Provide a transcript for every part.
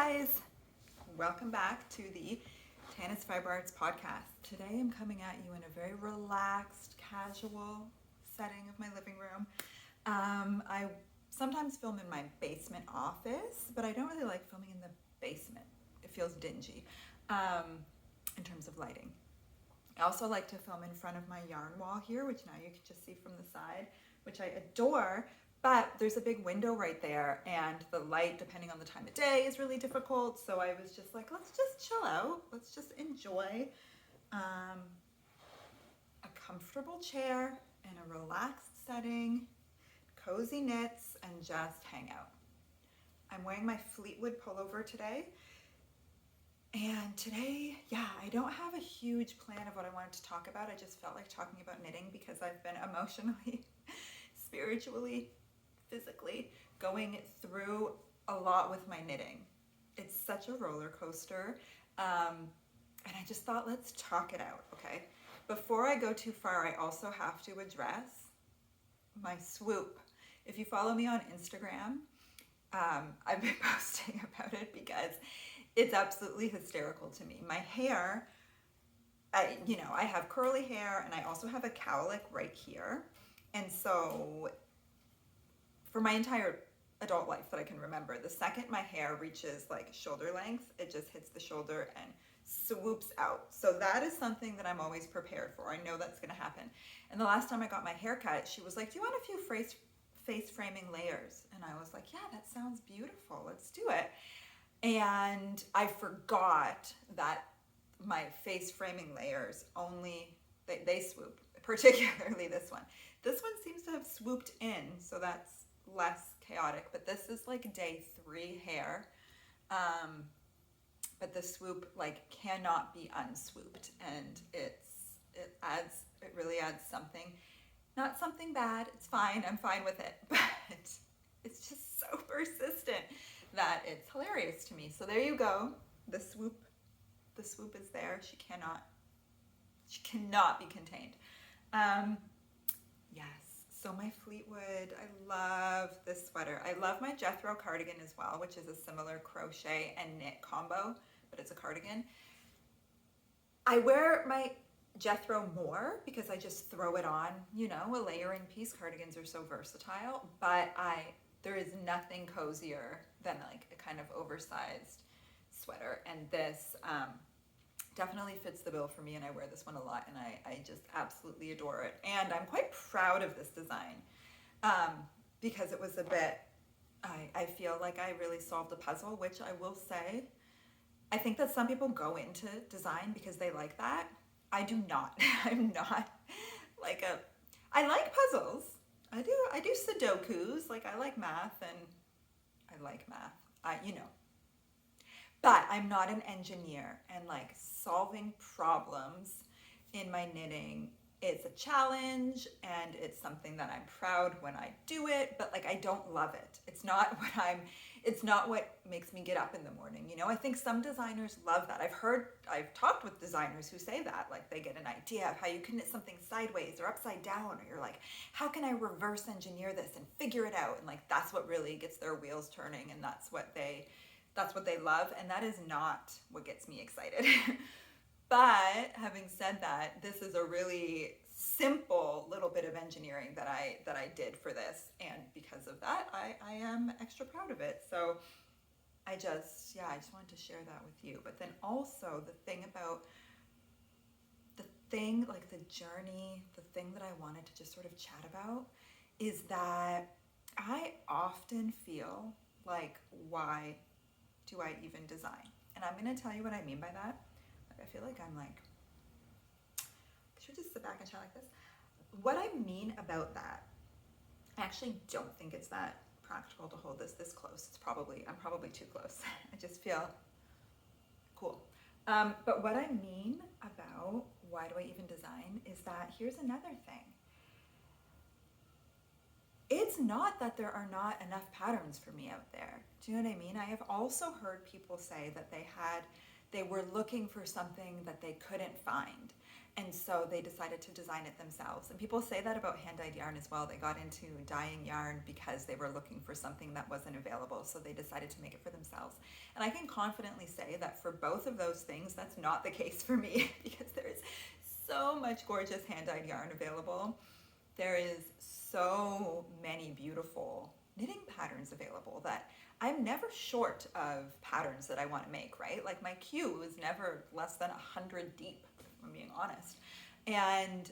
guys, welcome back to the Tanisfiberarts podcast. Today I'm coming at you in a very relaxed, casual setting of my living room. I sometimes film in my basement office, but I don't really like filming in the basement. It feels dingy in terms of lighting. I also like to film in front of my yarn wall here, which now you can just see from the side, which I adore. But there's a big window right there, and the light, depending on the time of day, is really difficult. So I was just like, let's just chill out. Let's just enjoy a comfortable chair in a relaxed setting, cozy knits, and just hang out. I'm wearing my Fleetwood pullover today. And today, I don't have a huge plan of what I wanted to talk about. I just felt like talking about knitting because I've been emotionally, spiritually, physically going through a lot with my knitting. It's such a roller coaster. And I just thought, let's talk it out, okay? Before I go too far, I also have to address my swoop. If you follow me on Instagram, I've been posting about it because it's absolutely hysterical to me. My hair, I have curly hair and I also have a cowlick right here. And so for my entire adult life that I can remember, the second my hair reaches like shoulder length, it just hits the shoulder and swoops out. So that is something that I'm always prepared for. I know that's gonna happen. And the last time I got my hair cut, she was like, do you want a few face framing layers? And I was like, yeah, that sounds beautiful. Let's do it. And I forgot that my face framing layers they swoop, particularly this one. This one seems to have swooped in, so that's less chaotic, but this is like day 3 hair. But the swoop like cannot be unswooped, and it really adds something, not something bad, it's fine, I'm fine with it, but it's just so persistent that it's hilarious to me. So there you go. The swoop is there. She cannot be contained. Yes. So my Fleetwood, I love this sweater. I love my Jethro cardigan as well, which is a similar crochet and knit combo, but it's a cardigan. I wear my Jethro more because I just throw it on, a layering piece. Cardigans are so versatile, but there is nothing cozier than like a kind of oversized sweater, and this definitely fits the bill for me, and I wear this one a lot, and I just absolutely adore it. And I'm quite proud of this design because it was a bit, I feel like I really solved the puzzle, which I will say, I think that some people go into design because they like that. I do not. I'm not like I like puzzles. I do Sudokus, like I like math, and I like math, but I'm not an engineer, and like solving problems in my knitting is a challenge, and it's something that I'm proud when I do it, but like I don't love it. It's not what makes me get up in the morning, I think some designers love that. I've talked with designers who say that, like they get an idea of how you can knit something sideways or upside down, or you're like, how can I reverse engineer this and figure it out? And like, that's what really gets their wheels turning, and that's what they love. And that is not what gets me excited. But having said that, this is a really simple little bit of engineering that I did for this, and because of that, I am extra proud of it. So I just wanted to share that with you. But then also the thing like the journey, the thing that I wanted to just sort of chat about is that I often feel like, why do I even design? And I'm going to tell you what I mean by that. I feel like I'm like, I should just sit back and chat like this. What I mean about that, I actually don't think it's that practical to hold this close. I'm probably too close. I just feel cool. But what I mean about why do I even design is that here's another thing. It's not that there are not enough patterns for me out there. Do you know what I mean? I have also heard people say that they were looking for something that they couldn't find, and so they decided to design it themselves. And people say that about hand-dyed yarn as well. They got into dyeing yarn because they were looking for something that wasn't available, so they decided to make it for themselves. And I can confidently say that for both of those things, that's not the case for me because there is so much gorgeous hand-dyed yarn available. There is so many beautiful knitting patterns available that I'm never short of patterns that I want to make, right? Like my queue is never less than 100 deep, if I'm being honest. And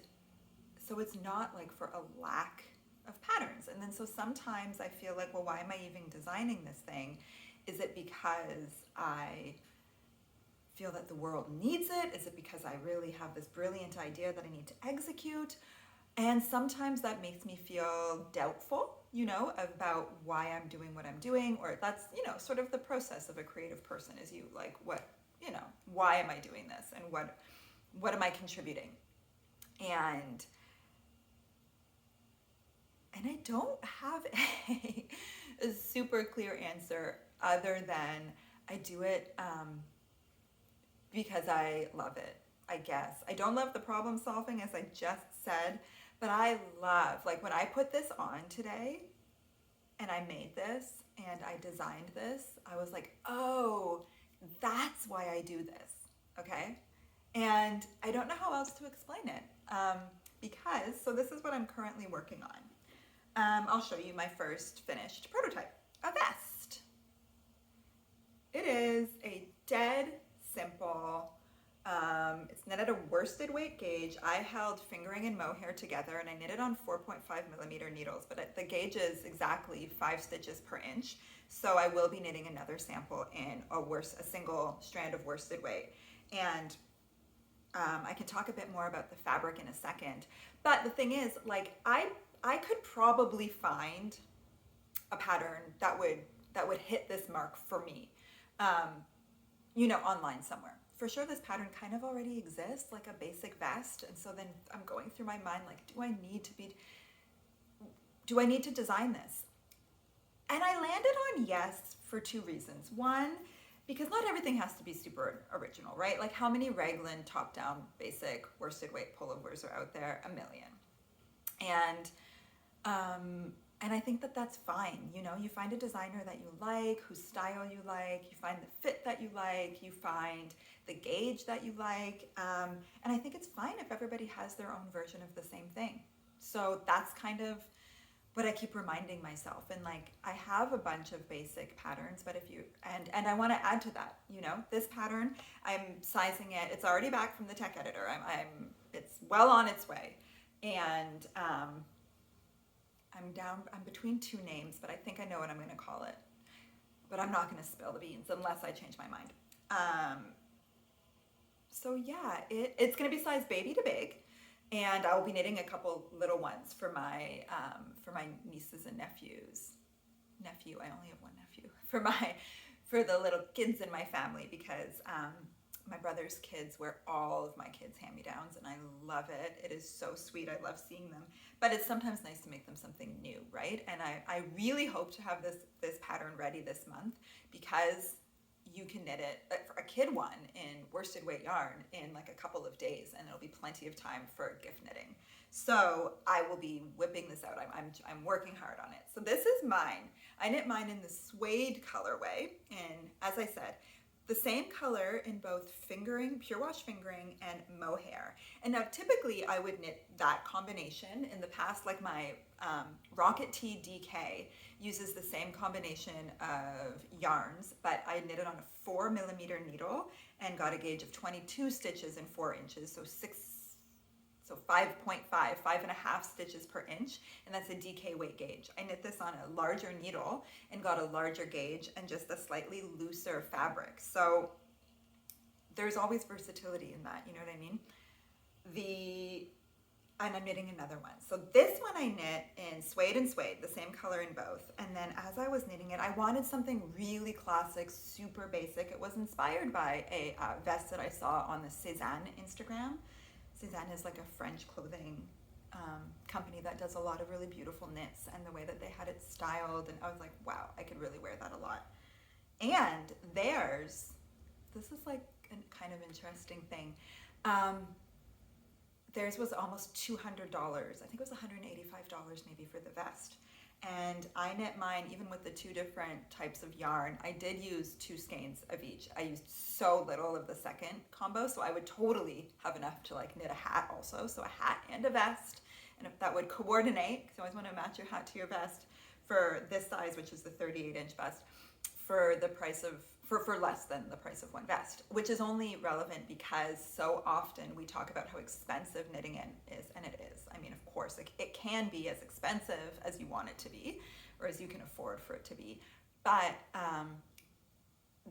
so it's not like for a lack of patterns. And then so sometimes I feel like, well, why am I even designing this thing? Is it because I feel that the world needs it? Is it because I really have this brilliant idea that I need to execute? And sometimes that makes me feel doubtful, you know, about why I'm doing what I'm doing, or that's, you know, sort of the process of a creative person is you like, what, you know, why am I doing this? And what am I contributing? And I don't have a super clear answer other than I do it because I love it, I guess. I don't love the problem solving, as I just said, but I love, like when I put this on today and I made this and I designed this, I was like, oh, that's why I do this, okay? And I don't know how else to explain it because, so this is what I'm currently working on. I'll show you my first finished prototype, a vest. It is a dead simple, it's knit at a worsted weight gauge. I held fingering and mohair together and I knitted on 4.5 millimeter needles, but the gauge is exactly 5 stitches per inch. So I will be knitting another sample in a single strand of worsted weight. And I can talk a bit more about the fabric in a second. But the thing is, like, I could probably find a pattern that would hit this mark for me, you know, online somewhere. For sure, this pattern kind of already exists, like a basic vest. And so then I'm going through my mind, like, do I need to design this? And I landed on yes for 2 reasons. One, because not everything has to be super original, right? Like how many raglan top-down basic worsted weight pullovers are out there? A million. And I think that that's fine. You know, you find a designer that you like, whose style you like, you find the fit that you like, you find the gauge that you like. And I think it's fine if everybody has their own version of the same thing. So that's kind of what I keep reminding myself. And like, I have a bunch of basic patterns, but if you, and I want to add to that, you know, this pattern, I'm sizing it. It's already back from the tech editor. It's well on its way. And, I'm between 2 names, but I think I know what I'm going to call it. But I'm not going to spill the beans unless I change my mind. So yeah, it's going to be size baby to big, and I will be knitting a couple little ones for my nieces and nephews. Nephew, I only have one nephew. For the little kids in my family, because my brother's kids wear all of my kids' hand-me-downs, and I love it. It is so sweet. I love seeing them. But it's sometimes nice to make them something new, right? And I really hope to have this pattern ready this month, because you can knit it for a kid one in worsted weight yarn in like a couple of days, and it'll be plenty of time for gift knitting. So I will be whipping this out. I'm working hard on it. So this is mine. I knit mine in the suede colorway, and as I said, the same color in both fingering, pure wash fingering, and mohair. And now typically I would knit that combination. In the past, like my Rocket Tea DK uses the same combination of yarns, but I knitted on a 4 millimeter needle and got a gauge of 22 stitches in 4 inches, so 5.5, 5.5 stitches per inch, and that's a DK weight gauge. I knit this on a larger needle and got a larger gauge and just a slightly looser fabric. So there's always versatility in that, you know what I mean? And I'm knitting another one. So this one I knit in suede and suede, the same color in both. And then as I was knitting it, I wanted something really classic, super basic. It was inspired by a vest that I saw on the Cézanne Instagram. Cézanne is like a French clothing company that does a lot of really beautiful knits, and the way that they had it styled, and I was like, wow, I could really wear that a lot. And theirs, this is like a kind of interesting thing. Theirs was almost $200. I think it was $185 maybe for the vest. and I knit mine even with the two different types of yarn. I did use 2 skeins of each. I used so little of the second combo, so I would totally have enough to like knit a hat also, so a hat and a vest, and if that would coordinate, because you always want to match your hat to your vest, for this size, which is the 38-inch vest, for the price of for less than the price of one vest, which is only relevant because so often we talk about how expensive knitting is, and it is. I mean, of course, it can be as expensive as you want it to be, or as you can afford for it to be, but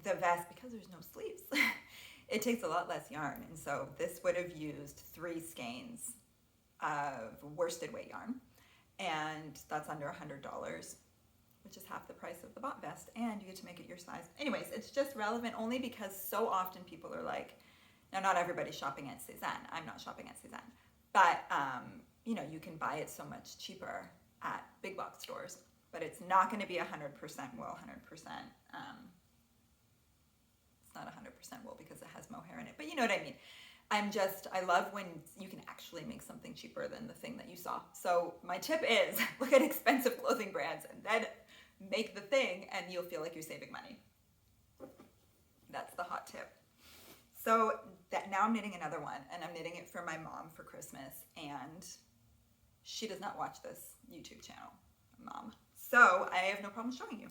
the vest, because there's no sleeves, it takes a lot less yarn, and so this would have used 3 skeins of worsted weight yarn, and that's under $100, which is half the price of the bot vest, and you get to make it your size. Anyways, it's just relevant only because so often people are like, now not everybody's shopping at Cézanne. I'm not shopping at Cézanne, but you know, you can buy it so much cheaper at big box stores, but it's not going to be 100% wool, 100%. It's not 100% wool because it has mohair in it, but you know what I mean. I love when you can actually make something cheaper than the thing that you saw. So my tip is look at expensive clothing brands and then make the thing, and you'll feel like you're saving money. That's the hot tip. So now I'm knitting another one, and I'm knitting it for my mom for Christmas, and she does not watch this YouTube channel, Mom. So I have no problem showing you.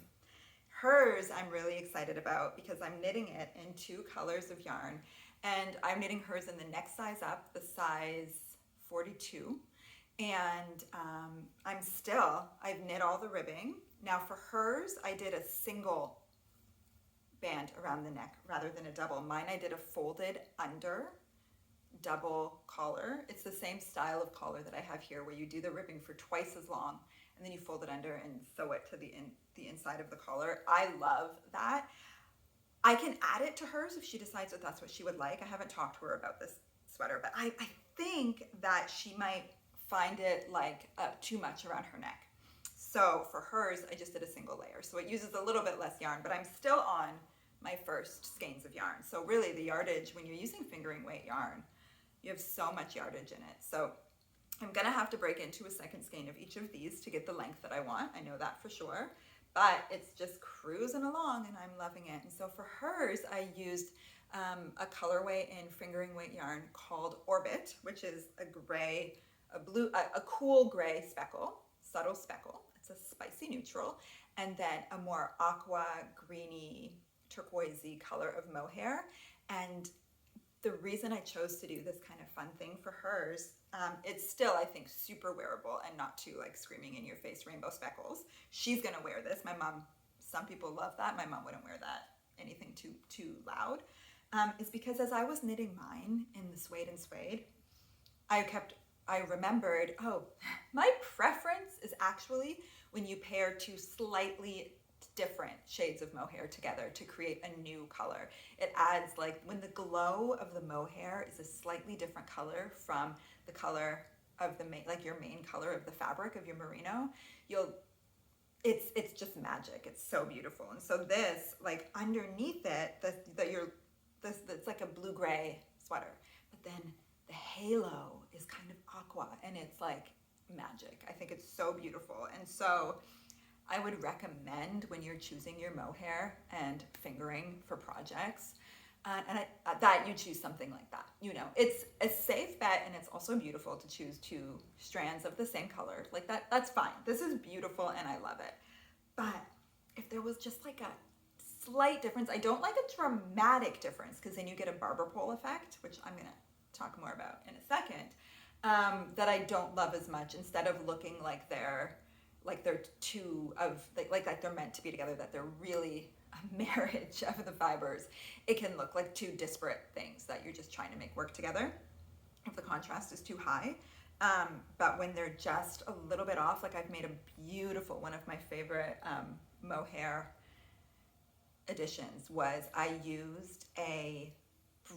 Hers I'm really excited about because I'm knitting it in 2 colors of yarn, and I'm knitting hers in the next size up, the size 42. And I've knit all the ribbing. Now for hers, I did a single band around the neck rather than a double. Mine, I did a folded under double collar. It's the same style of collar that I have here, where you do the ribbing for twice as long, and then you fold it under and sew it to the inside of the collar. I love that. I can add it to hers if she decides that that's what she would like. I haven't talked to her about this sweater, but I think that she might find it like too much around her neck. So for hers, I just did a single layer. So it uses a little bit less yarn, but I'm still on my first skeins of yarn. So really the yardage, when you're using fingering weight yarn, you have so much yardage in it. So I'm gonna have to break into a second skein of each of these to get the length that I want. I know that for sure, but it's just cruising along and I'm loving it. And so for hers, I used a colorway in fingering weight yarn called Orbit, which is a cool gray speckle, subtle speckle. It's a spicy neutral, and then a more aqua greeny turquoisey color of mohair. And the reason I chose to do this kind of fun thing for hers, it's still, I think, super wearable and not too like screaming in your face rainbow speckles. She's gonna wear this. My mom, some people love that. My mom wouldn't wear that, anything too loud. Is because as I was knitting mine in the suede and suede, I remembered, oh, my preference is actually when you pair 2 slightly different shades of mohair together to create a new color. It adds, like, when the glow of the mohair is a slightly different color from the color of the your main color of the fabric of your merino, it's just magic. It's so beautiful. And so this, like, underneath it, it's like a blue-gray sweater, but then the halo is kind of aqua, and it's like magic. I think it's so beautiful. And so I would recommend, when you're choosing your mohair and fingering for projects, that you choose something like that. You know, it's a safe bet, and it's also beautiful to choose 2 strands of the same color. Like that's fine. This is beautiful and I love it. But if there was just like a slight difference, I don't like a dramatic difference, because then you get a barber pole effect, which I'm gonna talk more about in a second, that I don't love as much. Instead of looking like they're two of, like they're meant to be together, that they're really a marriage of the fibers, it can look like 2 disparate things that you're just trying to make work together if the contrast is too high. But when they're just a little bit off, like I've made a beautiful, one of my favorite mohair additions was I used a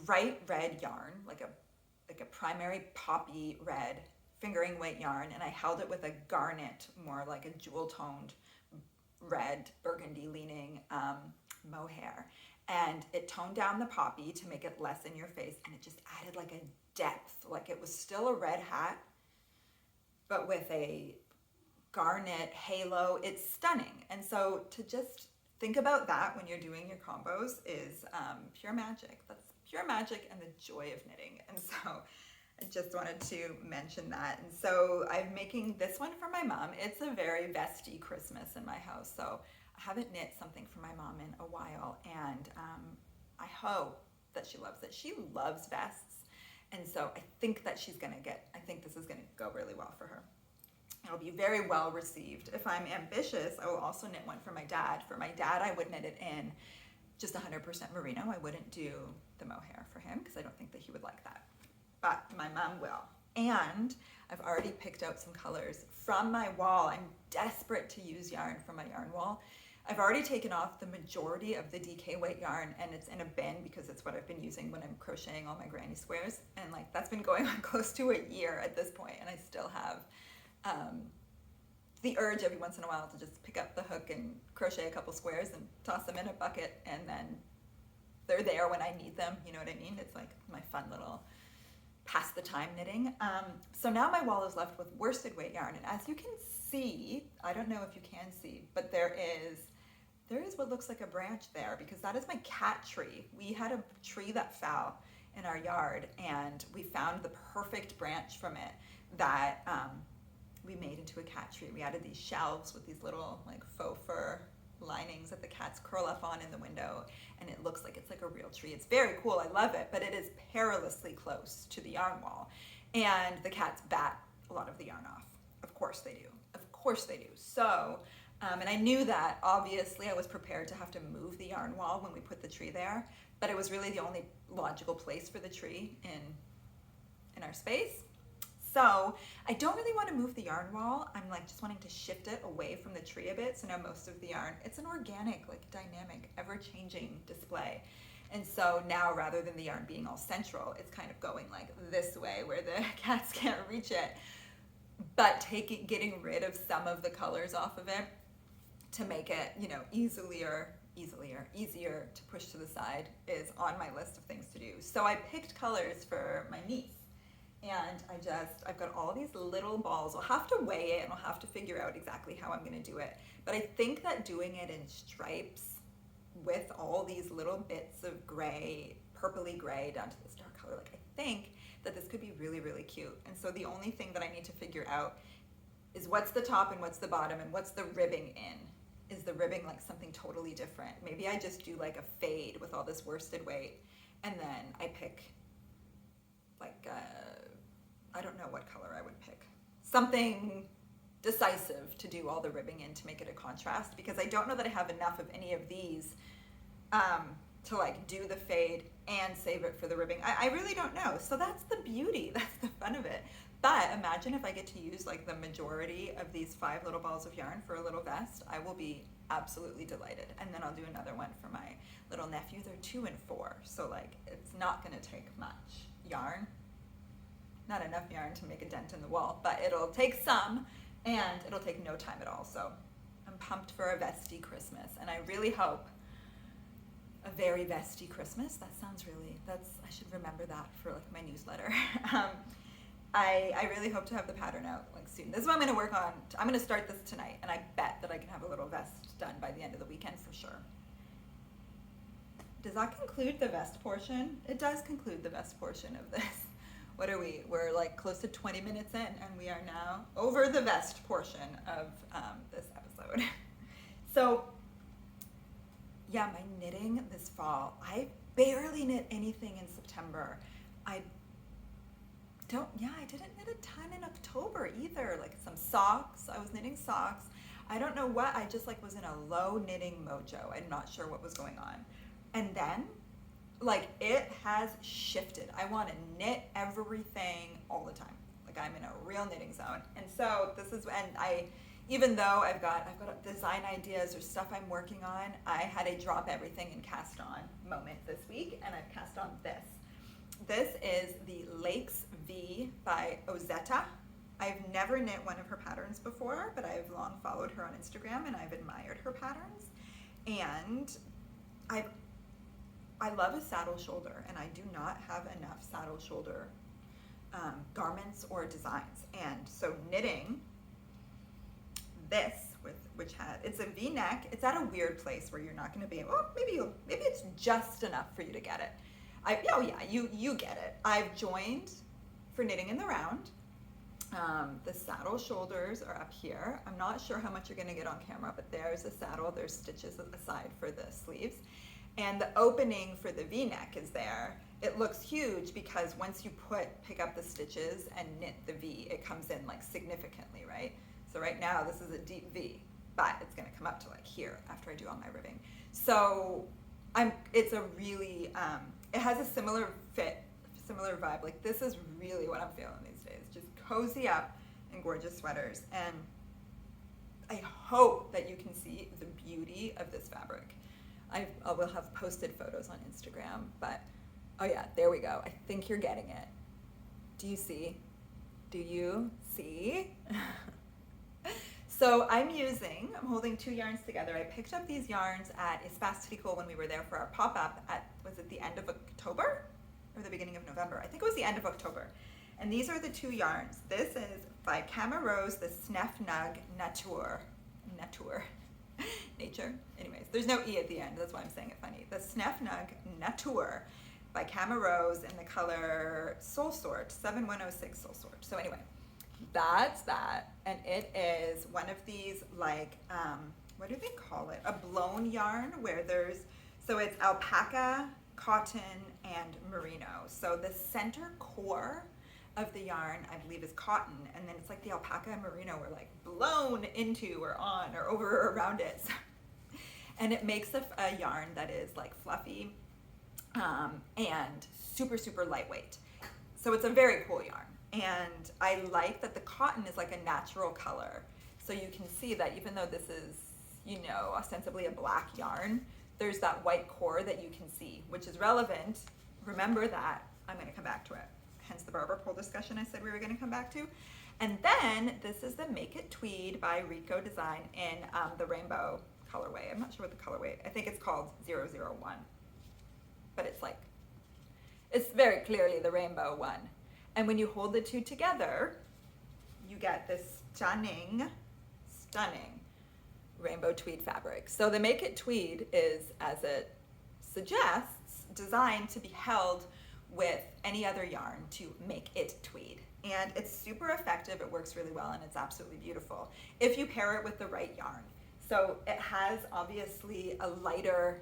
bright red yarn, like a primary poppy red fingering weight yarn, and I held it with a garnet, more like a jewel toned red burgundy leaning mohair, and it toned down the poppy to make it less in your face, and it just added like a depth, like it was still a red hat but with a garnet halo. It's stunning. And so to just think about that when you're doing your combos is pure magic. That's pure magic and the joy of knitting. And so I just wanted to mention that. And so I'm making this one for my mom. It's a very Vesty Christmas in my house. So I haven't knit something for my mom in a while, and I hope that she loves it. She loves vests, and so I think that I think this is gonna go really well for her. It'll be very well received. If I'm ambitious, I will also knit one for my dad. For my dad, I would knit it in just 100% merino. I wouldn't do the mohair for him because I don't think that he would like that. But my mom will. And I've already picked out some colors from my wall. I'm desperate to use yarn from my yarn wall. I've already taken off the majority of the DK weight yarn, and it's in a bin because it's what I've been using when I'm crocheting all my granny squares. And like that's been going on close to a year at this point, and I still have the urge every once in a while to just pick up the hook and crochet a couple squares and toss them in a bucket, and then they're there when I need them. You know what I mean? It's like my fun little pass the time knitting. So now my wall is left with worsted weight yarn, and as you can see, I don't know if you can see, but there is what looks like a branch there because that is my cat tree. We had a tree that fell in our yard, and we found the perfect branch from it that we made into a cat tree. We added these shelves with these little like faux fur linings that the cats curl up on in the window, and it looks like it's like a real tree. It's very cool. I love it, but it is perilously close to the yarn wall, and the cats bat a lot of the yarn off. Of course they do. Of course they do. So, and I knew that. Obviously, I was prepared to have to move the yarn wall when we put the tree there, but it was really the only logical place for the tree in our space. So I don't really want to move the yarn wall. I'm like just wanting to shift it away from the tree a bit. So now most of the yarn, it's an organic, like dynamic, ever-changing display. And so now rather than the yarn being all central, it's kind of going like this way where the cats can't reach it. But getting rid of some of the colors off of it to make it, you know, easier to push to the side is on my list of things to do. So I picked colors for my niece. And I've got all these little balls. I'll have to weigh it and I'll have to figure out exactly how I'm gonna do it. But I think that doing it in stripes with all these little bits of gray, purpley gray down to this dark color, like I think that this could be really, really cute. And so the only thing that I need to figure out is what's the top and what's the bottom and what's the ribbing in. Is the ribbing like something totally different? Maybe I just do like a fade with all this worsted weight, and then I pick like I don't know what color I would pick. Something decisive to do all the ribbing in to make it a contrast, because I don't know that I have enough of any of these to like do the fade and save it for the ribbing. I really don't know. So that's the beauty, that's the fun of it. But imagine if I get to use like the majority of these 5 little balls of yarn for a little vest. I will be absolutely delighted. And then I'll do another one for my little nephew. They're 2 and 4. So like it's not gonna take much yarn. Not enough yarn to make a dent in the wall, but it'll take some, and it'll take no time at all. So I'm pumped for a Vesty Christmas, and I really hope a very Vesty Christmas. That sounds really, I should remember that for like my newsletter. I really hope to have the pattern out like soon. This is what I'm gonna work on. I'm gonna start this tonight, and I bet that I can have a little vest done by the end of the weekend for sure. Does that conclude the vest portion? It does conclude the vest portion of this. What are we? We're like close to 20 minutes in, and we are now over the vest portion of this episode. So yeah, my knitting this fall, I barely knit anything in September. I didn't knit a ton in October either. Like some socks, I was knitting socks. I don't know what, I just like was in a low knitting mojo. I'm not sure what was going on. And then like it has shifted. I want to knit everything all the time. Like I'm in a real knitting zone. And so this is when even though I've got design ideas or stuff I'm working on, I had a drop everything and cast on moment this week, and I've cast on this. This is the Lakes V by Ozetta. I've never knit one of her patterns before, but I've long followed her on Instagram and I've admired her patterns. And I love a saddle shoulder, and I do not have enough saddle shoulder garments or designs. And so knitting this, which has, it's a V-neck. It's at a weird place where you're not going to be able, well, maybe it's just enough for you to get it. Oh yeah, you get it. I've joined for knitting in the round. The saddle shoulders are up here. I'm not sure how much you're going to get on camera, but there's the saddle. There's stitches aside for the sleeves. And the opening for the V-neck is there. It looks huge because once you pick up the stitches and knit the V, it comes in like significantly, right? So right now this is a deep V, but it's going to come up to like here after I do all my ribbing. So it's a really, it has a similar fit, similar vibe. Like this is really what I'm feeling these days. Just cozy up in gorgeous sweaters. And I hope that you can see the beauty of this fabric. I will have posted photos on Instagram, but oh yeah, there we go. I think you're getting it. Do you see? Do you see? So I'm holding two yarns together. I picked up these yarns at Espace Tricot when we were there for our pop-up at, was it the end of October or the beginning of November? I think it was the end of October. And these are the two yarns. This is by Camarose, the Snefnug Nature. Nature. Anyways, there's no E at the end. That's why I'm saying it funny. The Snefnug Nature by Camarose in the color Soul Sort, 7106 Soul Sort. So anyway, that's that. And it is one of these like, what do they call it? A blown yarn where so it's alpaca, cotton, and merino. So the center core of the yarn, I believe, is cotton, and then it's like the alpaca and merino were like blown into or on or over or around it. And it makes a yarn that is like fluffy and super, super lightweight. So it's a very cool yarn. And I like that the cotton is like a natural color. So you can see that even though this is, ostensibly a black yarn, there's that white core that you can see, which is relevant. Remember that. I'm going to come back to it. Hence the barber pole discussion I said we were going to come back to. And then this is the Make It Tweed by Rico Design in the rainbow colorway. I'm not sure what the colorway, I think it's called 001. But it's very clearly the rainbow one. And when you hold the two together, you get this stunning rainbow tweed fabric. So the Make It Tweed is, as it suggests, designed to be held with any other yarn to make it tweed. And it's super effective, it works really well, and it's absolutely beautiful if you pair it with the right yarn. So it has obviously a lighter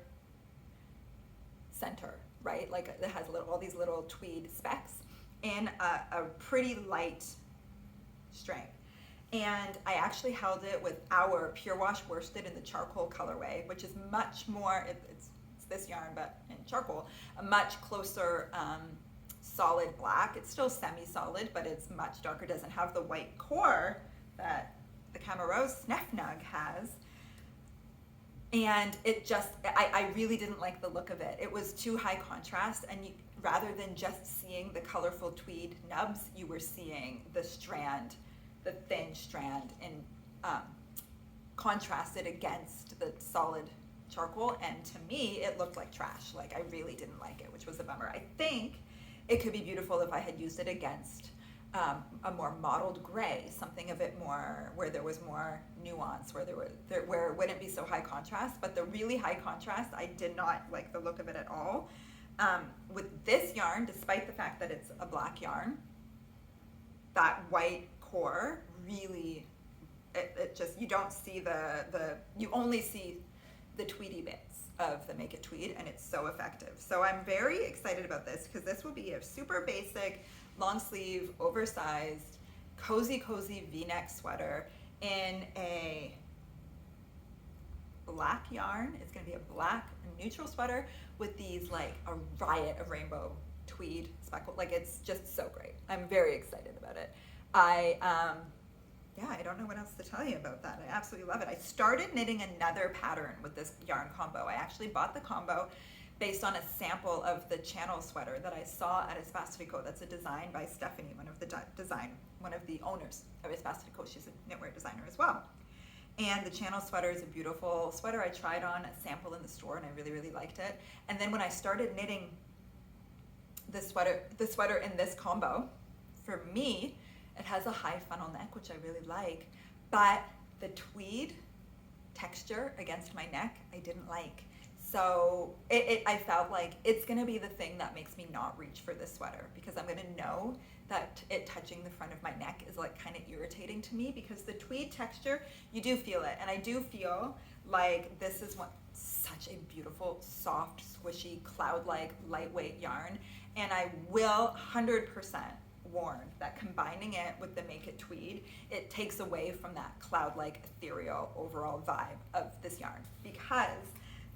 center, right? Like it has all these little tweed specks in a pretty light string. And I actually held it with our Pure Wash worsted in the charcoal colorway, which is much more, it's this yarn, but in charcoal, a much closer solid black. It's still semi-solid, but it's much darker. Doesn't have the white core that the Camarose Snefnug has. And it just, I really didn't like the look of it. It was too high contrast, and rather than just seeing the colorful tweed nubs, you were seeing the strand, the thin strand, in contrasted against the solid charcoal, and to me it looked like trash. Like I really didn't like it, which was a bummer. I think it could be beautiful if I had used it against a more mottled gray, something a bit more where there was more nuance, where where it wouldn't be so high contrast. But the really high contrast, I did not like the look of it at all. With this yarn, despite the fact that it's a black yarn, that white core really, it just, you don't see you only see the tweedy bits of the Make It Tweed, and it's so effective. So I'm very excited about this because this will be a super basic, long sleeve, oversized, cozy V-neck sweater in a black yarn. It's going to be a black neutral sweater with these like a riot of rainbow tweed speckle. Like it's just so great. I'm very excited about it. I don't know what else to tell you about that. I absolutely love it. I started knitting another pattern with this yarn combo. I actually bought the combo based on a sample of the channel sweater that I saw at Espace Tricot. That's a design by Stephanie, one of the owners of Espace Tricot. She's a knitwear designer as well. And the channel sweater is a beautiful sweater. I tried on a sample in the store and I really, really liked it. And then when I started knitting the sweater in this combo, for me, it has a high funnel neck, which I really like, but the tweed texture against my neck, I didn't like. So I felt like it's gonna be the thing that makes me not reach for this sweater, because I'm gonna know that it touching the front of my neck is like kind of irritating to me, because the tweed texture, you do feel it. And I do feel like this is such a beautiful, soft, squishy, cloud-like, lightweight yarn. And I will 100% warn that combining it with the Make It tweed, it takes away from that cloud-like, ethereal overall vibe of this yarn, because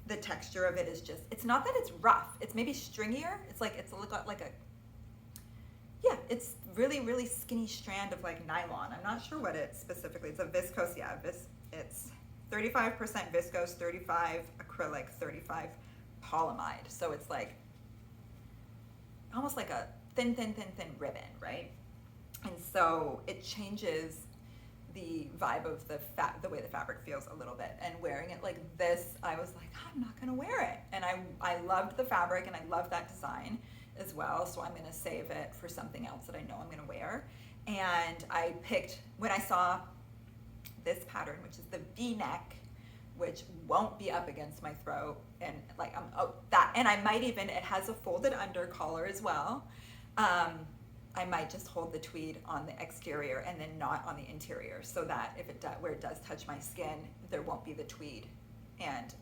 the texture of it is just, it's not that it's rough, it's maybe stringier. It's like, it's got like a, yeah, it's really, really skinny strand of like nylon. I'm not sure what it specifically, it's a viscose, yeah, it's 35% viscose, 35 acrylic, 35 polyamide. So it's like almost like a thin ribbon, right? And so it changes the vibe of the way the fabric feels a little bit. And wearing it like this, I was like, oh, I'm not gonna wear it. And I loved the fabric and I love that design as well. So I'm gonna save it for something else that I know I'm gonna wear. And I picked, when I saw this pattern, which is the V-neck, which won't be up against my throat, and like and I might even, it has a folded under collar as well. I might just hold the tweed on the exterior and then not on the interior, so that if where it does touch my skin, there won't be the tweed, and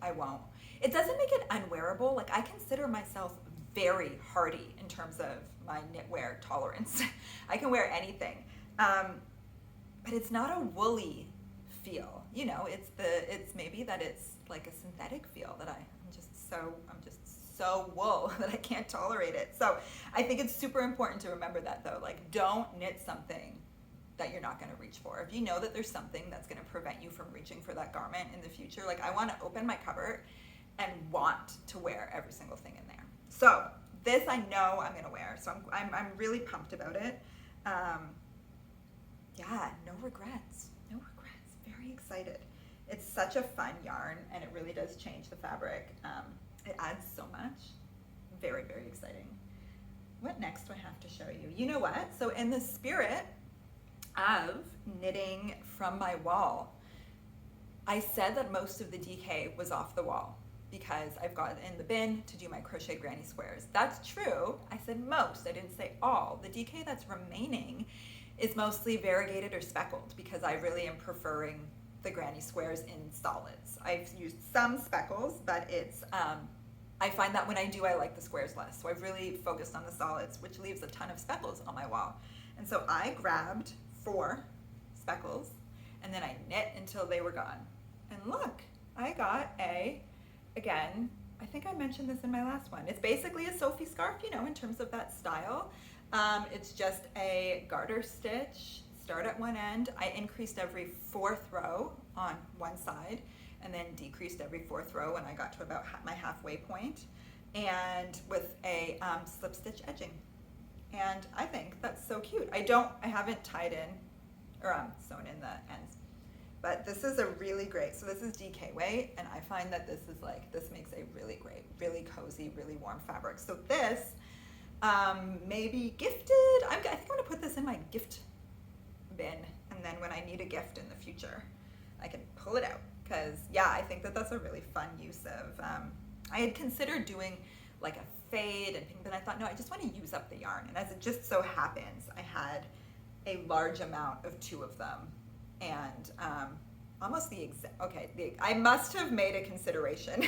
it doesn't make it unwearable. Like, I consider myself very hardy in terms of my knitwear tolerance. I can wear anything, but it's not a woolly feel, you know. It's maybe that it's like a synthetic feel that I'm just so wool that I can't tolerate it. So I think it's super important to remember that, though. Like, don't knit something that you're not going to reach for. If you know that there's something that's going to prevent you from reaching for that garment in the future, like, I want to open my cupboard and want to wear every single thing in there. So this I know I'm going to wear. So I'm really pumped about it. Yeah, no regrets. No regrets. Very excited. It's such a fun yarn, and it really does change the fabric. It adds so much. Very, very exciting. What next do I have to show you? You know what? So in the spirit of knitting from my wall, I said that most of the DK was off the wall because I've got it in the bin to do my crochet granny squares. That's true. I said most. I didn't say all. The DK that's remaining is mostly variegated or speckled, because I really am preferring the granny squares in solids. I've used some speckles, but it's I find that when I do, I like the squares less. So I've really focused on the solids, which leaves a ton of speckles on my wall. And so I grabbed 4 speckles, and then I knit until they were gone. And look, I got again, I think I mentioned this in my last one. It's basically a Sophie scarf, you know, in terms of that style. It's just a garter stitch. Start at one end. I increased every 4th row on one side, and then decreased every 4th row when I got to about my halfway point, and with a slip stitch edging. And I think that's so cute. I haven't tied in or sewn in the ends, but this is a really great, so this is DK weight, and I find that this makes a really great, really cozy, really warm fabric. So this may be gifted. I think I'm gonna put this in my gift bin, and then when I need a gift in the future, I can pull it out. Because yeah, I think that that's a really fun use of, I had considered doing like a fade and pink, but I thought, no, I just want to use up the yarn. And as it just so happens, I had a large amount of 2 of them, and almost the exact, I must have made a consideration.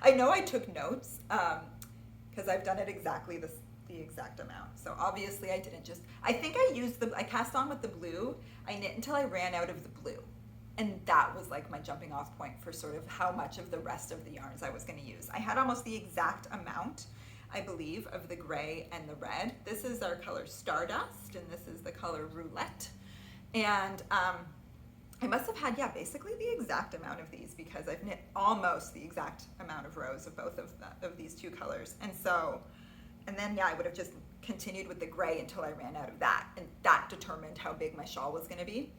I know I took notes, because I've done it exactly the exact amount. So obviously I didn't just, I think I cast on with the blue, I knit until I ran out of the blue. And that was like my jumping off point for sort of how much of the rest of the yarns I was going to use. I had almost the exact amount, I believe, of the gray and the red. This is our color Stardust, and this is the color Roulette. And I must have had, yeah, basically the exact amount of these, because I've knit almost the exact amount of rows of both of these 2 colors. And then, yeah, I would have just continued with the gray until I ran out of that. And that determined how big my shawl was going to be.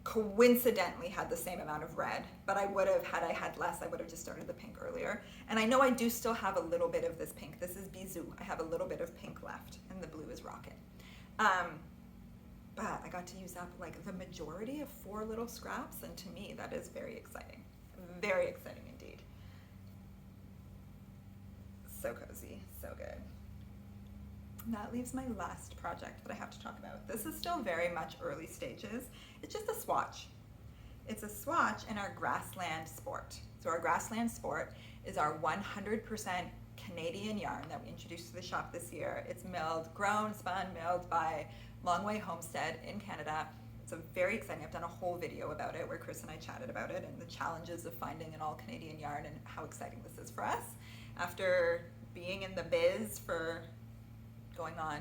Coincidentally had the same amount of red, but I would have, had I had less, I would have just started the pink earlier. And I know I do still have a little bit of this pink. This is Bisou. I have a little bit of pink left, and the blue is Rocket. but I got to use up like the majority of 4 little scraps, and to me that is very exciting. Very exciting indeed. So cozy, so good. And that leaves my last project that I have to talk about. This is still very much early stages. It's just a swatch. It's a swatch in our Grassland Sport. So our Grassland Sport is our 100% Canadian yarn that we introduced to the shop this year. It's milled, grown, spun, milled by Longway Homestead in Canada. It's a very exciting, I've done a whole video about it where Chris and I chatted about it and the challenges of finding an all Canadian yarn and how exciting this is for us. After being in the biz for going on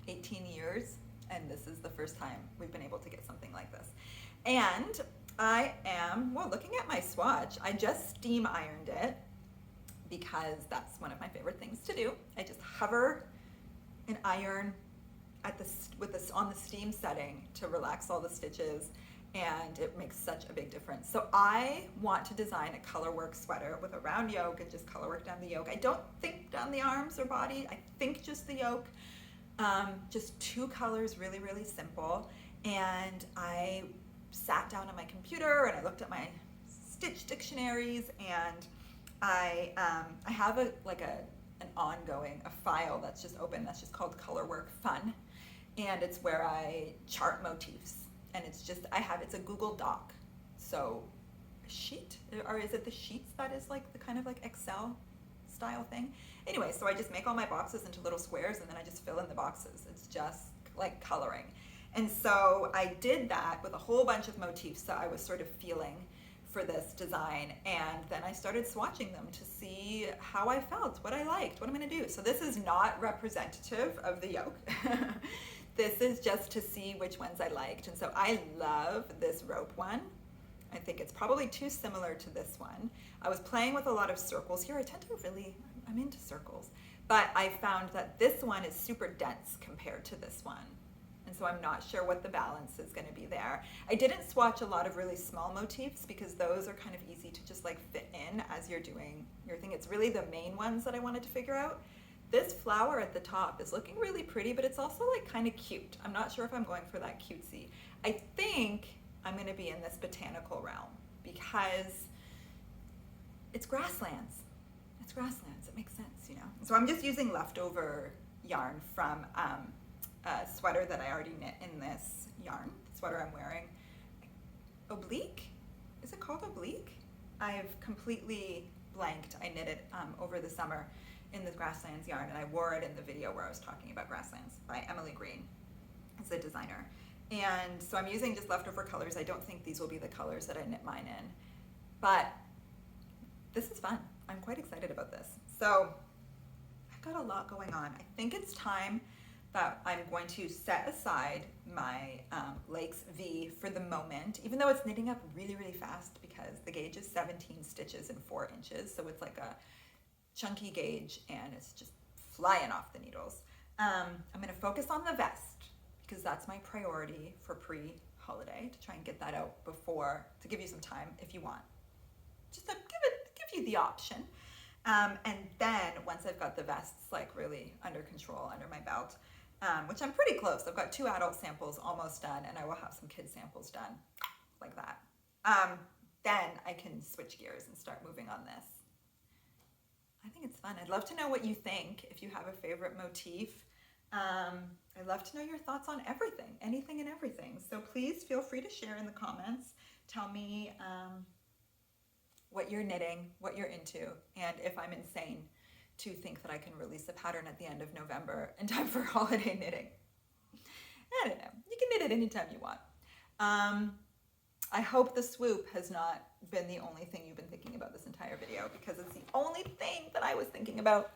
18 years, and this is the first time we've been able to get something like this. And I am, well, looking at my swatch, I just steam ironed it because that's one of my favorite things to do. I just hover and iron at on the steam setting to relax all the stitches, and it makes such a big difference. So I want to design a Colorwork sweater with a round yoke and just colorwork down the yoke. I don't think down the arms or body, I think just the yoke. Just 2 colors, really, really simple. And I sat down on my computer and I looked at my stitch dictionaries, and I have an ongoing file that's just open that's just called Colorwork Fun, and it's where I chart motifs, and it's a Google Doc, so a sheet, or is it the sheets that is like the kind of like Excel style thing? Anyway, so I just make all my boxes into little squares and then I just fill in the boxes. It's just like coloring. And so I did that with a whole bunch of motifs that I was sort of feeling for this design, and then I started swatching them to see how I felt, what I liked, what I'm going to do. So this is not representative of the yoke. This is just to see which ones I liked. And so I love this rope one. I think it's probably too similar to this one. I was playing with a lot of circles here. I'm into circles, but I found that this one is super dense compared to this one. And so I'm not sure what the balance is going to be there. I didn't swatch a lot of really small motifs because those are kind of easy to just like fit in as you're doing your thing. It's really the main ones that I wanted to figure out. This flower at the top is looking really pretty, but it's also like kind of cute. I'm not sure if I'm going for that cutesy. I think I'm going to be in this botanical realm because it's grasslands. It's grasslands. It makes sense, you know. So I'm just using leftover yarn from a sweater that I already knit in this yarn. The sweater I'm wearing. Oblique? Is it called Oblique? I've completely blanked. I knit it over the summer in the Grasslands yarn, and I wore it in the video where I was talking about Grasslands by Emily Green. It's a designer. And so I'm using just leftover colors. I don't think these will be the colors that I knit mine in, but this is fun. I'm quite excited about this. So I've got a lot going on. I think it's time that I'm going to set aside my Lakes V for the moment, even though it's knitting up really, really fast because the gauge is 17 stitches in 4 inches. So it's like a chunky gauge and it's just flying off the needles. I'm gonna focus on the vest because that's my priority for pre-holiday, to try and get that out before, to give you some time if you want. Just to give you the option. And then once I've got the vests like really under control, under my belt, which I'm pretty close. I've got 2 adult samples almost done, and I will have some kid samples done like that. Then I can switch gears and start moving on this. I think it's fun. I'd love to know what you think, if you have a favorite motif. I'd love to know your thoughts on everything, anything and everything. So please feel free to share in the comments. Tell me what you're knitting, what you're into, and if I'm insane to think that I can release a pattern at the end of November in time for holiday knitting. I don't know. You can knit it anytime you want. I hope the swoop has not been the only thing you've been thinking about this entire video, because it's the only thing that I was thinking about.